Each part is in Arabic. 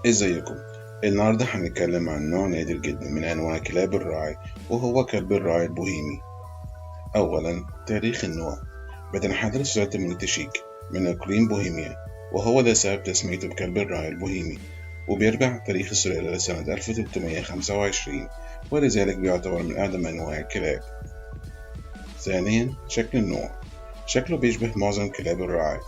ازيكم؟ النهاردة هنتكلم عن نوع نادر جدا من أنواع كلاب الراعي، وهو كلب الراعي البوهيمي. أولا، تاريخ النوع. بتنحدر سلالة المونتشيك من إقليم بوهيميا، وهو ده سبب تسميته بكلب الراعي البوهيمي، وبيرجع تاريخ السلالة لسنة 1325، ولذلك بيعتبر من أقدم أنواع الكلاب. ثانيا، شكل النوع. شكله بيشبه معظم كلاب الراعي،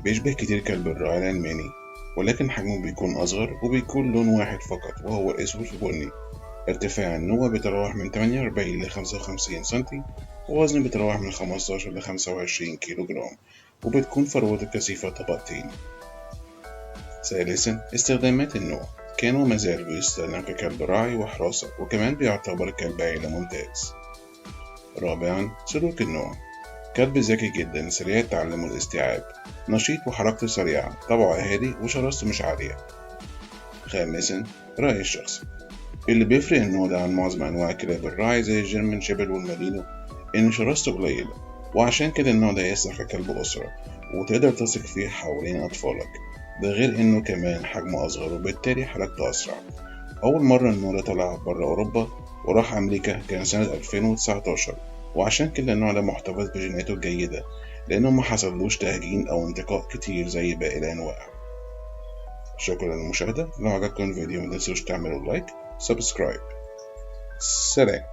بيشبه كتير كلب الراعي الألماني، ولكن حجمه بيكون أصغر وبيكون لون واحد فقط وهو الأسود في بني. ارتفاع النوع بيتراوح من 48 ل 55 سنتي، ووزنه بيتراوح من 15 ل 25 كيلو جرام، وبتكون فروته كثيفة طبقتين. ثالثا، استخدامات النوع. كان وما زال بيستخدم ككلب راعي وحراسة، وكمان بيعتبر كلب عيلة ممتاز. رابعا، سلوك النوع. كلب ذكي جدا، سريع التعلم والاستيعاب، نشيط وحركته سريعة، طبعه هادي وشراسته مش عالية. خامسا، رأيي الشخصي. اللي بيفرق النوع ده عن معظم أنواع كلاب الراعي زي الجيرمان شيبرد والمالينو إن شراسته قليلة، وعشان كده النوع ده يصلح ككلب أسرة وتقدر تثق فيه حوالين أطفالك. ده غير إنه كمان حجمه أصغر وبالتالي حركته أسرع. أول مرة النوع ده طلع برا أوروبا وراح أمريكا كان سنة 2019، وعشان كده النوع ده محتفظ بجيناته الجيدة، لأنه ما حصلوش تهجين أو انتقاء كتير زي باقي الأنواع. شكرا للمشاهدة. لو عجبكم الفيديو متنسوش تعملوا لايك، سبسكرايب. سلام.